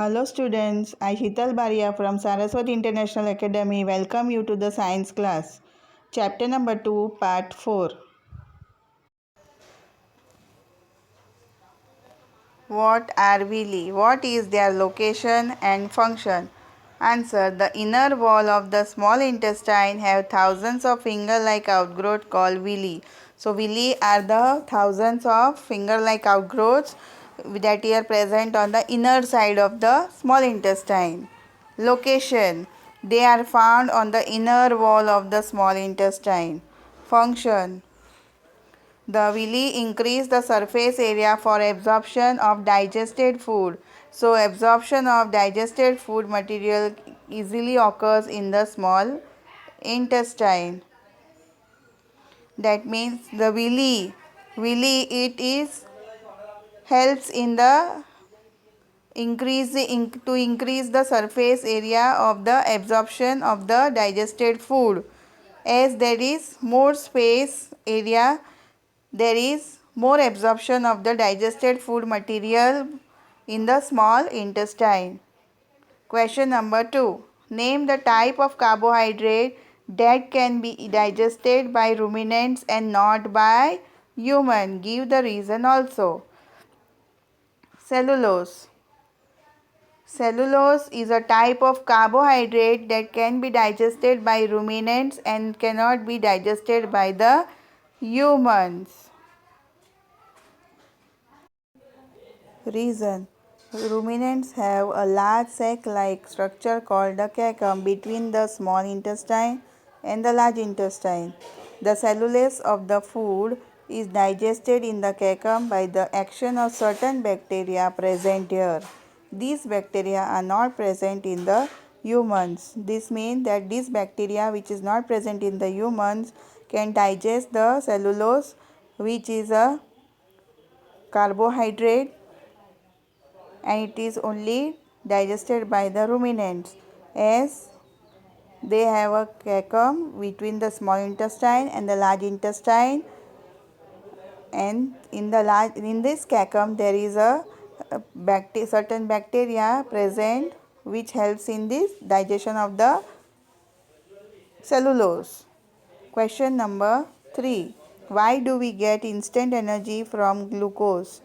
Hello students, I Shital Baria from Saraswati International Academy welcome you to the science class. Chapter number 2, part 4. What are villi? What is their location and function? Answer. The inner wall of the small intestine have thousands of finger-like outgrowths called villi. So villi are the thousands of finger-like outgrowths that are present on the inner side of the small intestine. Location. They are found on the inner wall of the small intestine. Function. The villi increase the surface area for absorption of digested food. So absorption of digested food material easily occurs in the small intestine. That means the villi it is helps in the to increase the surface area of the absorption of the digested food. As there is more space area, there is more absorption of the digested food material in the small intestine. Question number 2. Name the type of carbohydrate that can be digested by ruminants and not by human. Give the reason also. Cellulose. Cellulose is a type of carbohydrate that can be digested by ruminants and cannot be digested by the humans. Reason. Ruminants have a large sac-like structure called the cecum between the small intestine and the large intestine. The cellulose of the food is digested in the cecum by the action of certain bacteria present here. These bacteria are not present in the humans. This means that this bacteria which is not present in the humans can digest the cellulose, which is a carbohydrate, and it is only digested by the ruminants, as they have a cecum between the small intestine and the large intestine, and in this cecum there is a certain bacteria present which helps in this digestion of the cellulose. Question number 3. Why do we get instant energy from glucose?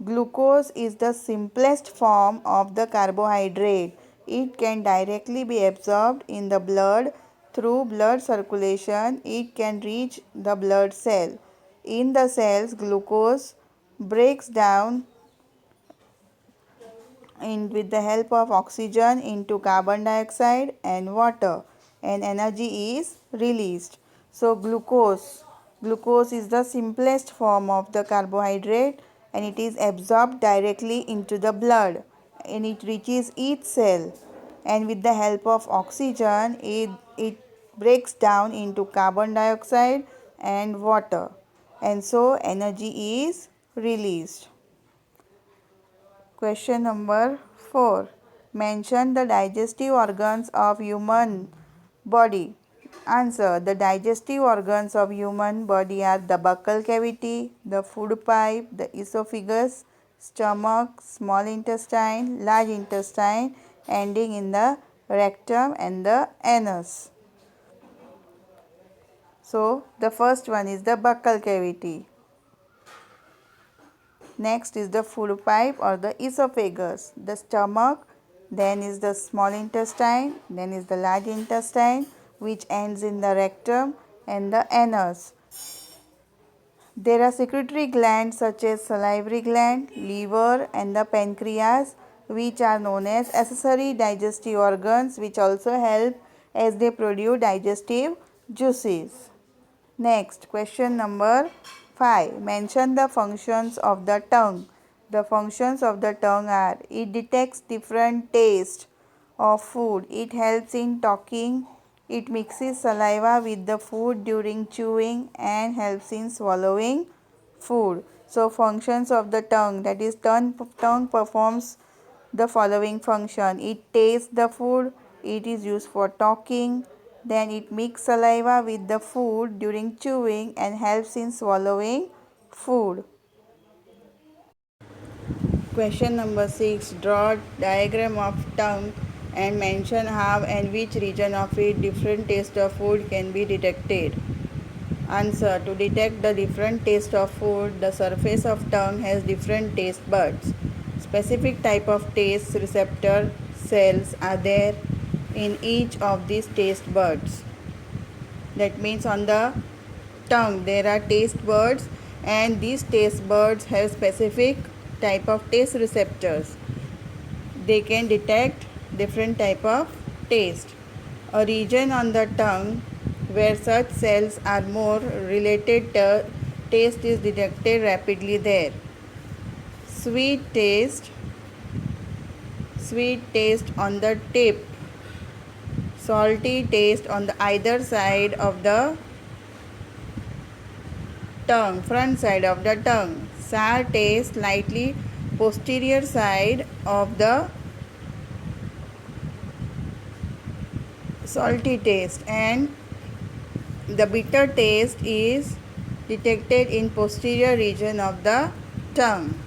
Glucose is the simplest form of the carbohydrate. It can directly be absorbed in the blood through blood circulation. It can reach the blood cell. In the cells, glucose breaks down with the help of oxygen into carbon dioxide and water, and energy is released. So glucose is the simplest form of the carbohydrate, and it is absorbed directly into the blood, and it reaches each cell, and with the help of oxygen it breaks down into carbon dioxide and water, and so energy is released. Question number 4. Mention the digestive organs of human body. Answer. The digestive organs of human body are the buccal cavity, the food pipe, the esophagus, stomach, small intestine, large intestine, ending in the rectum and the anus. So, the first one is the buccal cavity. Next is the food pipe or the esophagus, the stomach, then is the small intestine, then is the large intestine which ends in the rectum and the anus. There are secretory glands such as salivary gland, liver and the pancreas, which are known as accessory digestive organs, which also help as they produce digestive juices. Next, question number 5. Mention the functions of the tongue. The functions of the tongue are: it detects different tastes of food, it helps in talking, it mixes saliva with the food during chewing, and helps in swallowing food. So, functions of the tongue, that is, tongue performs the following function: it tastes the food, it is used for talking, then it mixes saliva with the food during chewing and helps in swallowing food. Question number 6. Draw diagram of tongue and mention how and which region of it different taste of food can be detected. Answer. To detect the different taste of food, the surface of tongue has different taste buds. Specific type of taste receptor cells are there in each of these taste buds. That means on the tongue there are taste buds, and these taste buds have specific type of taste receptors. They can detect different type of taste. A region on the tongue where such cells are more related to taste is detected rapidly there. Sweet taste, sweet taste on the tip, salty taste on the either side of the tongue, front side of the tongue, sour taste slightly posterior side of the salty taste, and the bitter taste is detected in posterior region of the tongue.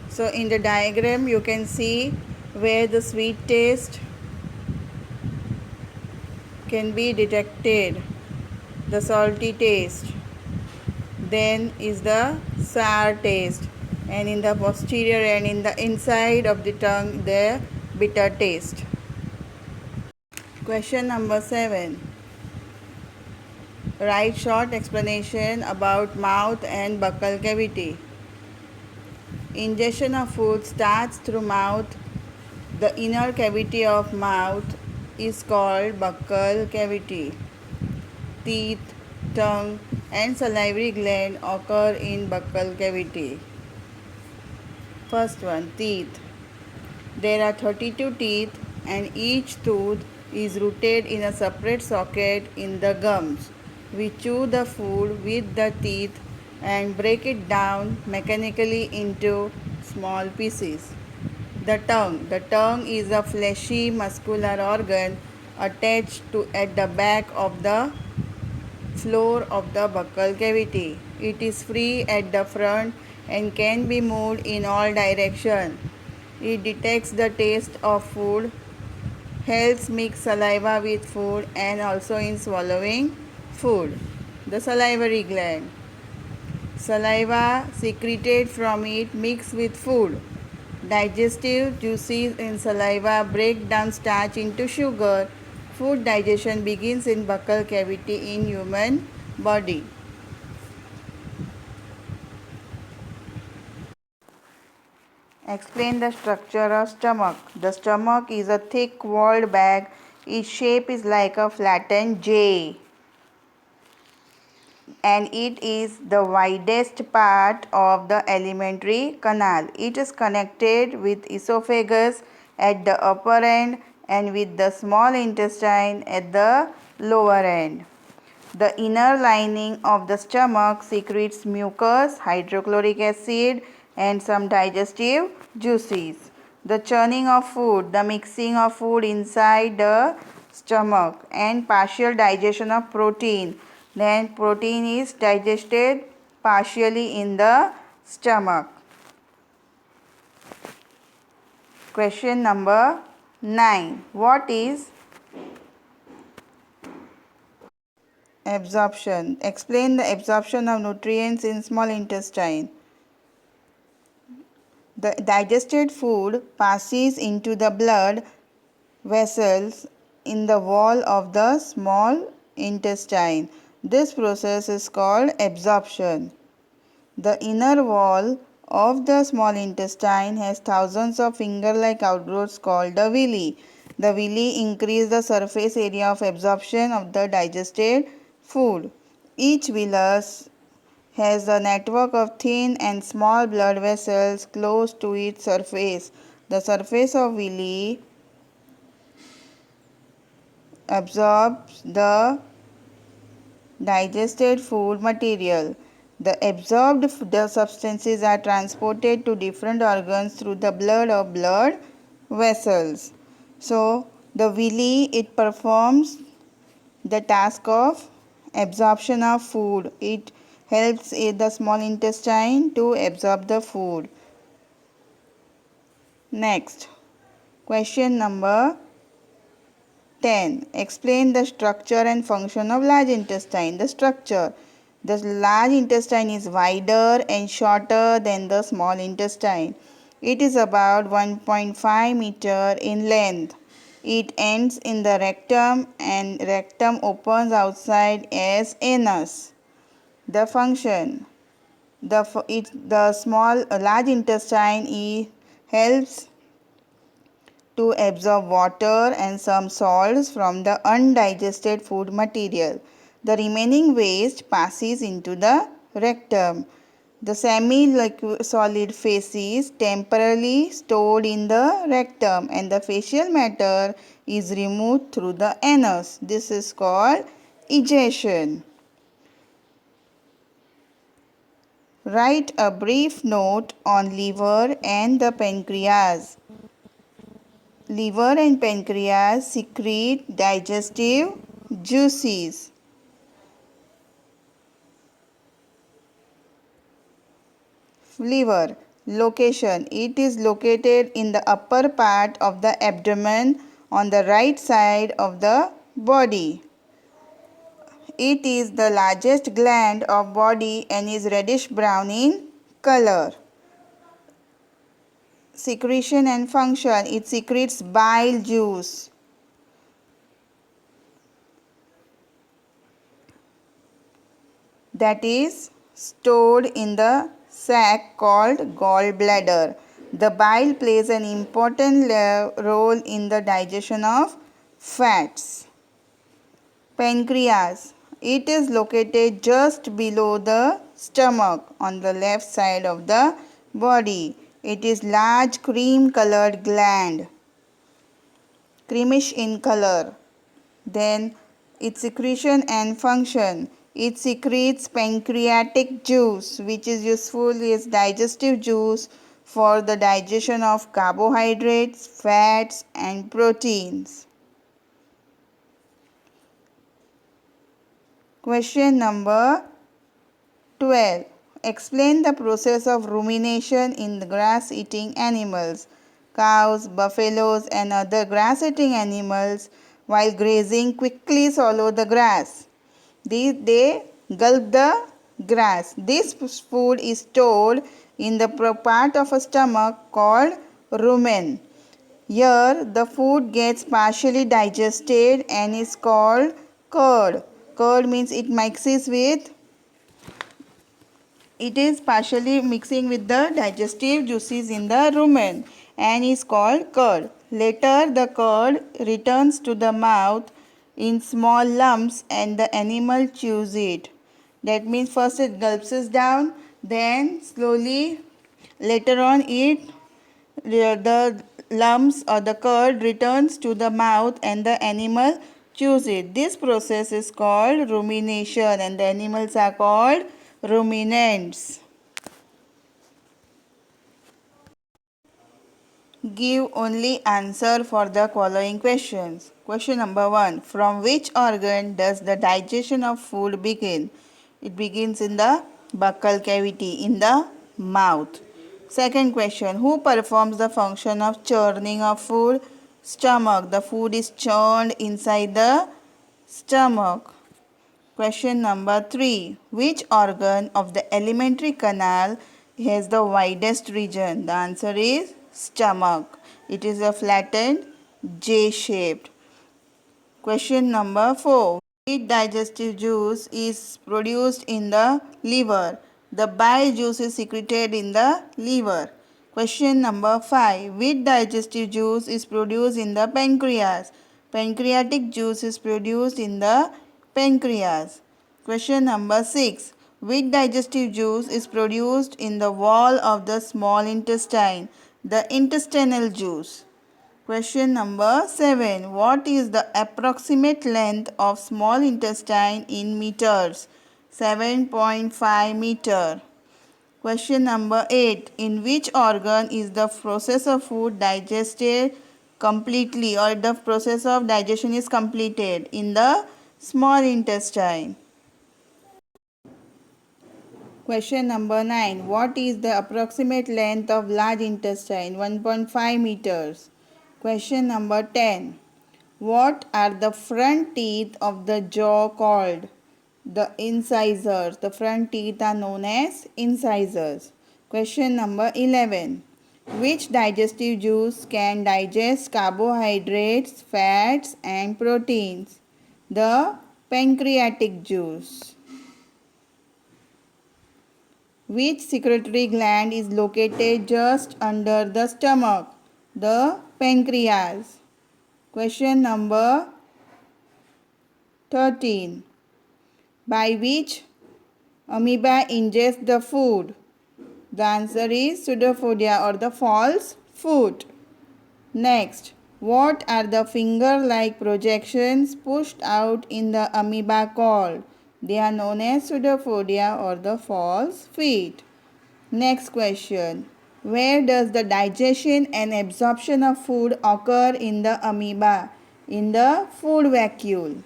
So in the diagram you can see where the sweet taste can be detected, the salty taste, then is the sour taste, and in the posterior and in the inside of the tongue the bitter taste. Question number 7. Write short explanation about mouth and buccal cavity. Ingestion of food starts through mouth. The inner cavity of mouth is called buccal cavity. Teeth, tongue, and salivary gland occur in buccal cavity. First one, teeth. There are 32 teeth, and each tooth is rooted in a separate socket in the gums. We chew the food with the teeth and break it down mechanically into small pieces. The tongue. The tongue is a fleshy muscular organ attached to at the back of the floor of the buccal cavity. It is free at the front and can be moved in all directions. It detects the taste of food, helps mix saliva with food, and also in swallowing food. The salivary gland. Saliva secreted from it mix with food. Digestive juices in saliva break down starch into sugar. Food digestion begins in buccal cavity in human body. Explain the structure of stomach. The stomach is a thick walled bag. Its shape is like a flattened J, and it is the widest part of the alimentary canal. It is connected with esophagus at the upper end and with the small intestine at the lower end. The inner lining of the stomach secretes mucus, hydrochloric acid, and some digestive juices. The churning of food, the mixing of food inside the stomach, and partial digestion of protein. Then protein is digested partially in the stomach. Question number 9. What is absorption? Explain the absorption of nutrients in small intestine. The digested food passes into the blood vessels in the wall of the small intestine. This process is called absorption. The inner wall of the small intestine has thousands of finger-like outgrowths called the villi. The villi increase the surface area of absorption of the digested food. Each villus has a network of thin and small blood vessels close to its surface. The surface of villi absorbs the digested food material. The absorbed substances are transported to different organs through the blood or blood vessels. So, the villi, it performs the task of absorption of food. It helps the small intestine to absorb the food. Next, question number 10. Explain the structure and function of large intestine. The structure. The large intestine is wider and shorter than the small intestine. It is about 1.5 meter in length. It ends in the rectum and rectum opens outside as anus. The function. The small large intestine helps to absorb water and some salts from the undigested food material. The remaining waste passes into the rectum. The semi-solid feces temporarily stored in the rectum and the facial matter is removed through the anus. This is called egestion. Write a brief note on liver and the pancreas. Liver and pancreas secrete digestive juices. Liver location. It is located in the upper part of the abdomen on the right side of the body. It is the largest gland of body and is reddish brown in color. Secretion and function. It secretes bile juice. That is stored in the sac called gallbladder. The bile plays an important role in the digestion of fats. Pancreas. It is located just below the stomach on the left side of the body. It is large cream colored gland, creamish in color. Then its secretion and function. It secretes pancreatic juice, which is useful as digestive juice for the digestion of carbohydrates, fats and proteins. Question number 12. Explain the process of rumination in the grass-eating animals. Cows, buffaloes and other grass-eating animals while grazing quickly swallow the grass. They gulp the grass. This food is stored in the part of a stomach called rumen. Here the food gets partially digested and is called curd. Curd means it is partially mixing with the digestive juices in the rumen and is called curd. Later the curd returns to the mouth in small lumps and the animal chews it. That means first it gulps it down, then slowly later on the lumps or the curd returns to the mouth and the animal chews it. This process is called rumination and the animals are called ruminants. Give only answer for the following questions. Question number 1. From which organ does the digestion of food begin? It begins in the buccal cavity, in the mouth. Second question. Who performs the function of churning of food? Stomach. The food is churned inside the stomach. Question number 3. Which organ of the alimentary canal has the widest region? The answer is stomach. It is a flattened J-shaped. Question number 4. Which digestive juice is produced in the liver? The bile juice is secreted in the liver. Question number 5. Which digestive juice is produced in the pancreas? Pancreatic juice is produced in the pancreas. Question number 6. Which digestive juice is produced in the wall of the small intestine? The intestinal juice. Question number 7. What is the approximate length of small intestine in meters? 7.5 meter. Question number 8. In which organ is the process of food digested completely, or the process of digestion is completed? In the small intestine. Question number 9. What is the approximate length of large intestine? 1.5 meters. Question number 10. What are the front teeth of the jaw called? The incisors. The front teeth are known as incisors. Question number 11. Which digestive juice can digest carbohydrates, fats and proteins? The pancreatic juice. Which secretory gland is located just under the stomach? The pancreas. Question number 13. By which amoeba ingests the food? The answer is pseudopodia or the false foot. Next, what are the finger-like projections pushed out in the amoeba called? They are known as pseudopodia or the false feet. Next question. Where does the digestion and absorption of food occur in the amoeba? In the food vacuole.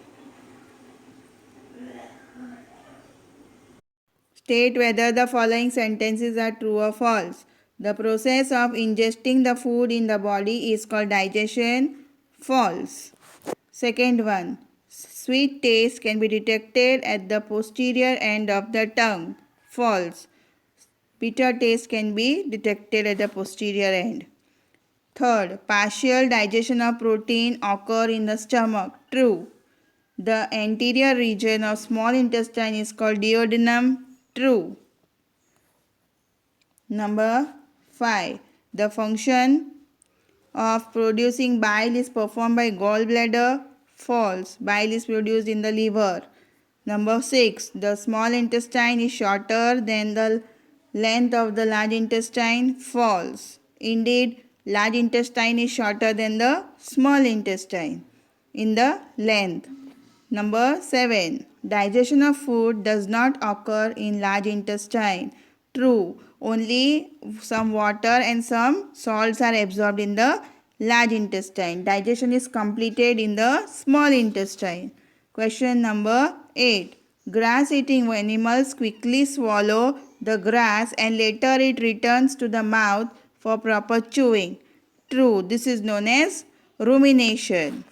State whether the following sentences are true or false. The process of ingesting the food in the body is called digestion. False. Second one. Sweet taste can be detected at the posterior end of the tongue. False. Bitter taste can be detected at the posterior end. Third, partial digestion of protein occur in the stomach. True. The anterior region of small intestine is called duodenum. True. Number 5. The function of producing bile is performed by gallbladder. False. Bile is produced in the liver. Number 6. The small intestine is shorter than the length of the large intestine. False. Indeed, large intestine is shorter than the small intestine in the length. Number 7. Digestion of food does not occur in large intestine. True. Only some water and some salts are absorbed in the large intestine. Digestion is completed in the small intestine. Question number 8. Grass-eating animals quickly swallow the grass and later it returns to the mouth for proper chewing. True. This is known as rumination.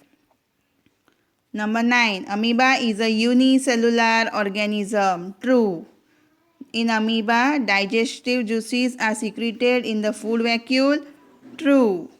Number 9. Amoeba is a unicellular organism. True. In amoeba, digestive juices are secreted in the food vacuole. True.